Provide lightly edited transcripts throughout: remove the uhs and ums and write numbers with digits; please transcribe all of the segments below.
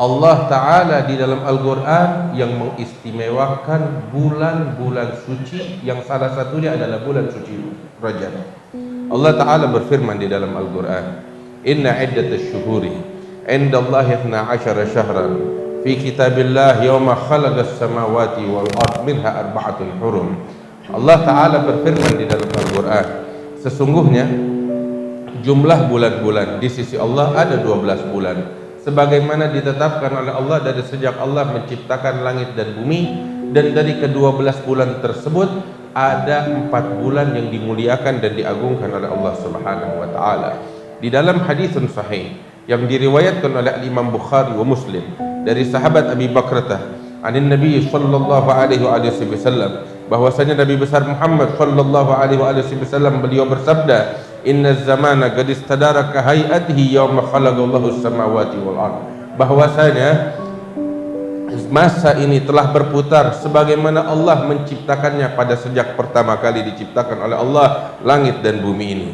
Allah Ta'ala di dalam Al-Quran yang mengistimewakan bulan-bulan suci, yang salah satunya adalah bulan suci Rajab. Allah Ta'ala berfirman di dalam Al-Quran, Inna iddatash syuhuri indallahi 12 syahran fi kitabillah yawma khalaqas samawati wal ard minha arba'atun hurum. Allah Ta'ala berfirman di dalam Al-Quran, sesungguhnya jumlah bulan-bulan di sisi Allah ada 12 bulan, sebagaimana ditetapkan oleh Allah dari sejak Allah menciptakan langit dan bumi. Dan dari ke-12 bulan tersebut ada 4 bulan yang dimuliakan dan diagungkan oleh Allah Subhanahu wa Ta'ala. Di dalam hadis sahih yang diriwayatkan oleh Imam Bukhari wa Muslim dari sahabat Abi Bakrah anin Nabi sallallahu alaihi wasallam, bahwasanya Nabi besar Muhammad sallallahu alaihi wasallam beliau bersabda, Inna zamana qad istadara ka hayatihi yawma khalaqallahu as-samawati wal ard. Bahwasanya masa ini telah berputar sebagaimana Allah menciptakannya pada sejak pertama kali diciptakan oleh Allah langit dan bumi ini.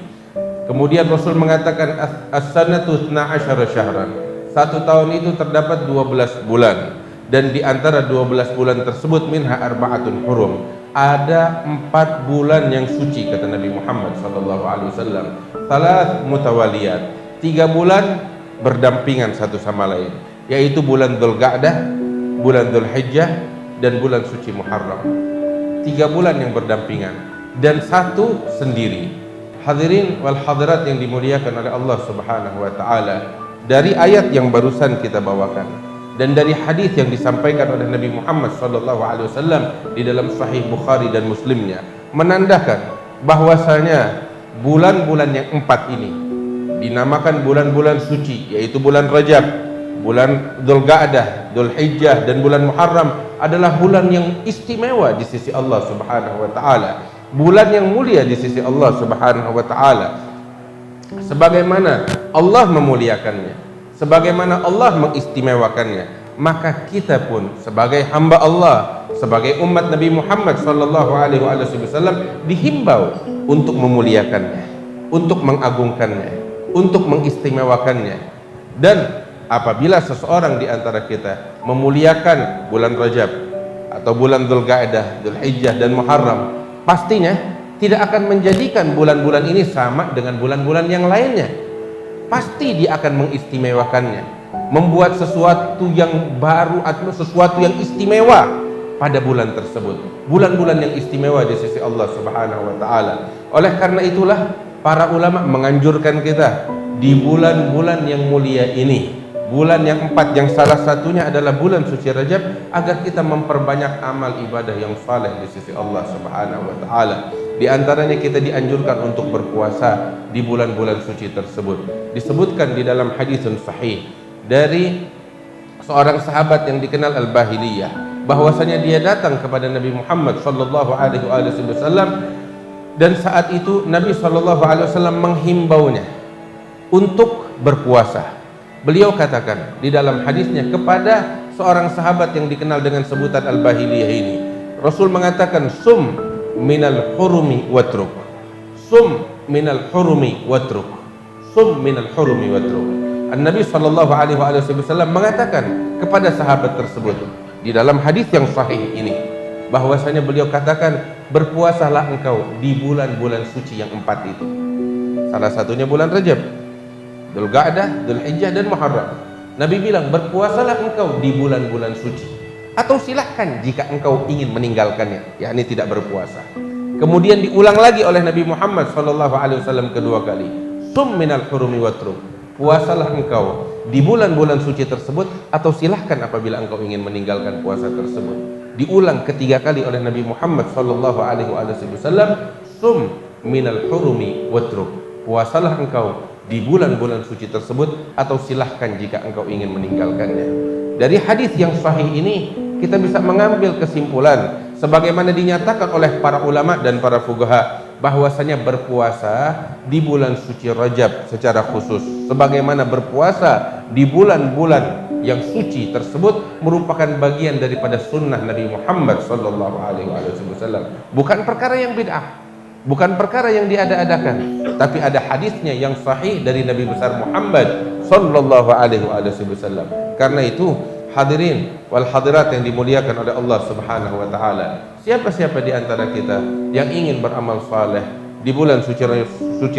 Kemudian Rasul mengatakan as-sanatu 12 syahran. Satu tahun itu terdapat 12 bulan, dan di antara 12 bulan tersebut minha arba'atun hurum. Ada 4 bulan yang suci, kata Nabi Muhammad sallallahu alaihi wasallam. Salat mutawaliyat, 3 bulan berdampingan satu sama lain, yaitu bulan Dzulqa'dah, bulan Dzulhijjah, dan bulan suci Muharram. 3 bulan yang berdampingan dan 1 sendiri. Hadirin wal hadirat yang dimuliakan oleh Allah Subhanahu wa Ta'ala, dari ayat yang barusan kita bawakan dan dari hadis yang disampaikan oleh Nabi Muhammad SAW di dalam Sahih Bukhari dan Muslimnya, menandakan bahwasanya bulan-bulan yang 4 ini dinamakan bulan-bulan suci, yaitu bulan Rajab, bulan Dzulqa'dah, Dzulhijjah, dan bulan Muharram adalah bulan yang istimewa di sisi Allah Subhanahu wa Ta'ala, bulan yang mulia di sisi Allah Subhanahu wa Ta'ala. Sebagaimana Allah memuliakannya, sebagaimana Allah mengistimewakannya, maka kita pun sebagai hamba Allah, sebagai umat Nabi Muhammad sallallahu alaihi wasallam dihimbau untuk memuliakannya, untuk mengagungkannya, untuk mengistimewakannya. Dan apabila seseorang di antara kita memuliakan bulan Rajab atau bulan Dzulqa'dah, Dzulhijjah, dan Muharram, pastinya tidak akan menjadikan bulan-bulan ini sama dengan bulan-bulan yang lainnya. Pasti dia akan mengistimewakannya, membuat sesuatu yang baru atau sesuatu yang istimewa pada bulan tersebut, bulan-bulan yang istimewa di sisi Allah Subhanahu wa Ta'ala. Oleh karena itulah para ulama menganjurkan kita di bulan-bulan yang mulia ini, bulan yang 4 yang salah satunya adalah bulan suci Rajab, agar kita memperbanyak amal ibadah yang saleh di sisi Allah Subhanahu wa Ta'ala. Di antaranya kita dianjurkan untuk berpuasa di bulan-bulan suci tersebut. Disebutkan di dalam hadis sahih dari seorang sahabat yang dikenal Al-Bahiliyah, bahwasanya dia datang kepada Nabi Muhammad sallallahu alaihi wasallam, dan saat itu Nabi sallallahu alaihi wasallam menghimbaunya untuk berpuasa. Beliau katakan di dalam hadisnya kepada seorang sahabat yang dikenal dengan sebutan Al-Bahiliyah ini, Rasul mengatakan, sum minal hurumi watruk, sum minal hurumi watruk, sum minal hurumi watruk. An-Nabi sallallahu alaihi wasallam mengatakan kepada sahabat tersebut di dalam hadis yang sahih ini, bahwasanya beliau katakan, berpuasalah engkau di bulan-bulan suci yang 4 itu. Salah satunya bulan Rajab, Dzulqa'dah, Dzulhijjah, dan Muharram. Nabi bilang, berpuasalah engkau di bulan-bulan suci, atau silahkan jika engkau ingin meninggalkannya, yakni tidak berpuasa. Kemudian diulang lagi oleh Nabi Muhammad SAW kedua kali, sum minal hurumi watruk, puasalah engkau di bulan-bulan suci tersebut, atau silahkan apabila engkau ingin meninggalkan puasa tersebut. Diulang ketiga kali oleh Nabi Muhammad SAW, sum minal hurumi watruk, puasalah engkau di bulan-bulan suci tersebut, atau silahkan jika engkau ingin meninggalkannya. Dari hadis yang sahih ini kita bisa mengambil kesimpulan sebagaimana dinyatakan oleh para ulama dan para fuqaha, bahwasanya berpuasa di bulan suci Rajab secara khusus, sebagaimana berpuasa di bulan-bulan yang suci tersebut, merupakan bagian daripada sunnah Nabi Muhammad SAW. Bukan perkara yang bid'ah, bukan perkara yang diada-adakan, tapi ada hadisnya yang sahih dari Nabi besar Muhammad sallallahu alaihi wasallam. Karena itu hadirin wal hadirat yang dimuliakan oleh Allah Subhanahu wa taala, siapa-siapa di antara kita yang ingin beramal saleh di bulan suci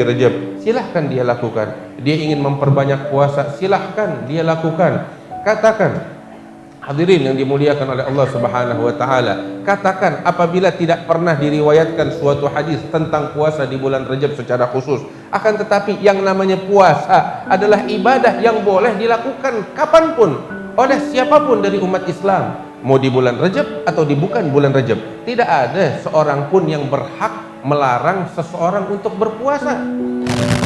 Rajab, silahkan dia lakukan. Dia ingin memperbanyak puasa, silahkan dia lakukan. Katakan, hadirin yang dimuliakan oleh Allah Subhanahu wa taala, katakan apabila tidak pernah diriwayatkan suatu hadis tentang puasa di bulan Rajab secara khusus, akan tetapi yang namanya puasa adalah ibadah yang boleh dilakukan kapanpun oleh siapapun dari umat Islam, mau di bulan Rajab atau di bukan bulan Rajab. Tidak ada seorang pun yang berhak melarang seseorang untuk berpuasa.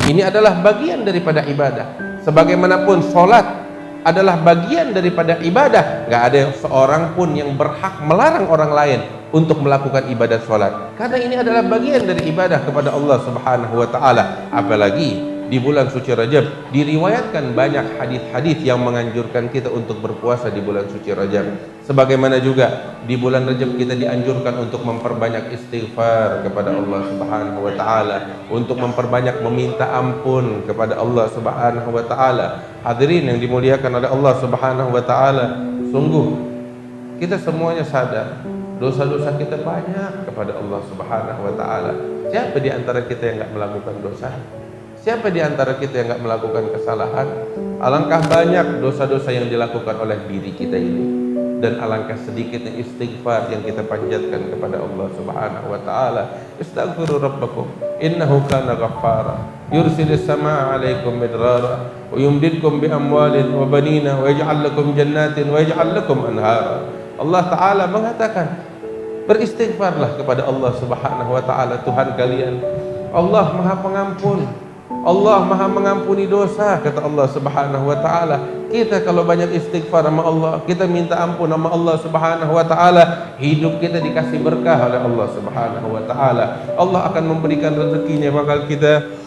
Ini adalah bagian daripada ibadah. Sebagaimanapun sholat adalah bagian daripada ibadah, gak ada seorang pun yang berhak melarang orang lain untuk melakukan ibadah sholat, karena ini adalah bagian dari ibadah kepada Allah Subhanahu wa ta'ala. Apalagi di bulan suci Rajab diriwayatkan banyak hadis-hadis yang menganjurkan kita untuk berpuasa di bulan suci Rajab. Sebagaimana juga di bulan Rajab kita dianjurkan untuk memperbanyak istighfar kepada Allah Subhanahu wa taala, untuk memperbanyak meminta ampun kepada Allah Subhanahu wa taala. Hadirin yang dimuliakan oleh Allah Subhanahu wa taala, sungguh kita semuanya sadar dosa-dosa kita banyak kepada Allah Subhanahu wa taala. Siapa di antara kita yang enggak melakukan dosa? Siapa di antara kita yang enggak melakukan kesalahan? Alangkah banyak dosa-dosa yang dilakukan oleh diri kita ini, dan alangkah sedikitnya istighfar yang kita panjatkan kepada Allah Subhanahu wa taala. Istaghfiru rabbakum innahu kana ghaffara yursilis samaa 'alaikum midrara wa yumdidkum bi amwalin wa banina wa yaj'al lakum jannatin wa yaj'al lakum anhara. Allah taala mengatakan, beristighfarlah kepada Allah Subhanahu wa taala Tuhan kalian. Allah Maha Pengampun, Allah Maha mengampuni dosa, kata Allah Subhanahu wa taala. Kita kalau banyak istighfar sama Allah, kita minta ampun sama Allah Subhanahu wa taala, hidup kita dikasih berkah oleh Allah Subhanahu wa taala. Allah akan memberikan rezekinya bakal kita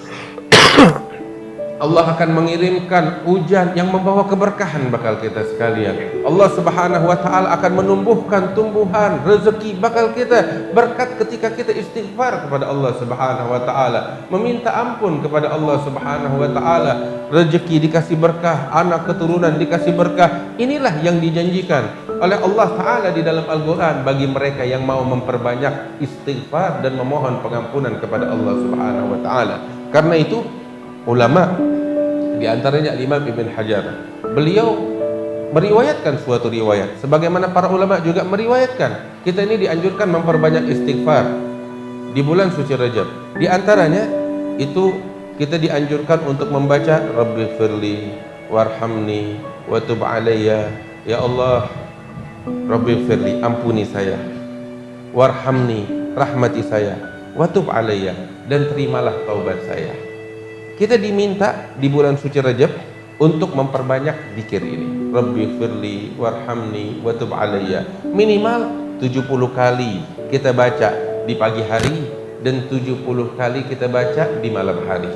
Allah akan mengirimkan hujan yang membawa keberkahan bakal kita sekalian. Allah Subhanahu wa taala akan menumbuhkan tumbuhan rezeki bakal kita, berkat ketika kita istighfar kepada Allah Subhanahu wa taala, meminta ampun kepada Allah Subhanahu wa taala. Rezeki dikasih berkah, anak keturunan dikasih berkah. Inilah yang dijanjikan oleh Allah taala di dalam Al-Qur'an bagi mereka yang mau memperbanyak istighfar dan memohon pengampunan kepada Allah Subhanahu wa taala. Karena itu ulama, di antaranya Imam Ibn Hajar, beliau meriwayatkan suatu riwayat, sebagaimana para ulama juga meriwayatkan, kita ini dianjurkan memperbanyak istighfar di bulan suci Rajab. Di antaranya itu kita dianjurkan untuk membaca Rabbighfirli warhamni wa tub alayya. Ya Allah, Rabbighfirli, ampuni saya, warhamni, rahmati saya, wa tub alayya, dan terimalah taubat saya. Kita diminta di bulan suci Rajab untuk memperbanyak zikir ini. Rabbighfirli warhamni wa tub alayya. Minimal 70 kali kita baca di pagi hari dan 70 kali kita baca di malam hari.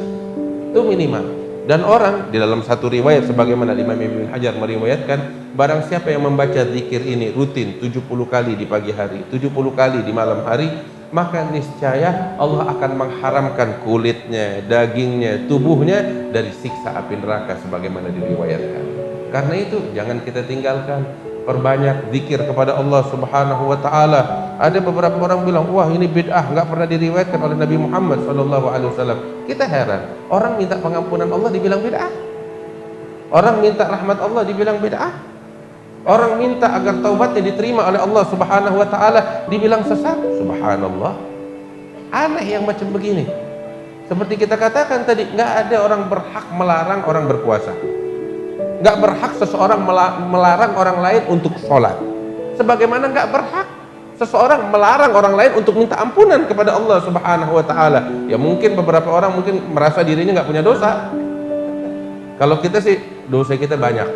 Itu minimal. Dan orang di dalam satu riwayat sebagaimana Imam Ibn Hajar meriwayatkan, barang siapa yang membaca zikir ini rutin 70 kali di pagi hari, 70 kali di malam hari, maka niscaya Allah akan mengharamkan kulitnya, dagingnya, tubuhnya dari siksa api neraka sebagaimana diriwayatkan. Karena itu jangan kita tinggalkan, perbanyak zikir kepada Allah Subhanahu wa taala. Ada beberapa orang bilang, wah ini bid'ah, enggak pernah diriwayatkan oleh Nabi Muhammad SAW. Kita heran, orang minta pengampunan Allah dibilang bid'ah, orang minta rahmat Allah dibilang bid'ah, orang minta agar taubatnya diterima oleh Allah Subhanahu wa taala dibilang sesat. Subhanallah, aneh yang macam begini. Seperti kita katakan tadi, nggak ada orang berhak melarang orang berpuasa, nggak berhak seseorang melarang orang lain untuk sholat, sebagaimana nggak berhak seseorang melarang orang lain untuk minta ampunan kepada Allah Subhanahu wa taala. Ya mungkin beberapa orang mungkin merasa dirinya nggak punya dosa. Kalau kita sih dosa kita banyak,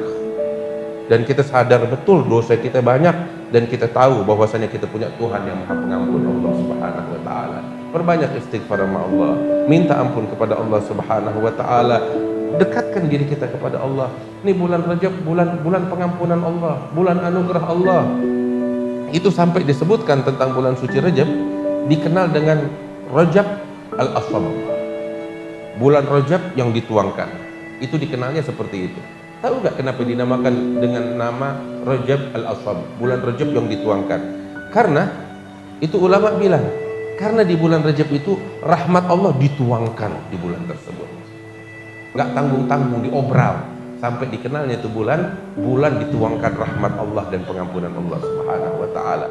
dan kita sadar betul dosa kita banyak, dan kita tahu bahwasanya kita punya Tuhan yang Maha Pengampun, Allah Subhanahu wa taala. Perbanyak istighfar sama Allah, minta ampun kepada Allah Subhanahu wa taala, dekatkan diri kita kepada Allah. Ini bulan Rajab, bulan pengampunan Allah, bulan anugerah Allah. Itu sampai disebutkan tentang bulan suci Rajab dikenal dengan Rajab al-Asab, bulan Rajab yang dituangkan. Itu dikenalnya seperti itu. Tahu nggak kenapa dinamakan dengan nama Rajab al-Aswab, bulan Rajab yang dituangkan? Karena itu ulama bilang, karena di bulan Rajab itu rahmat Allah dituangkan di bulan tersebut. Nggak tanggung-tanggung, diobral, sampai dikenalnya itu bulan dituangkan rahmat Allah dan pengampunan Allah Subhanahu wa taala.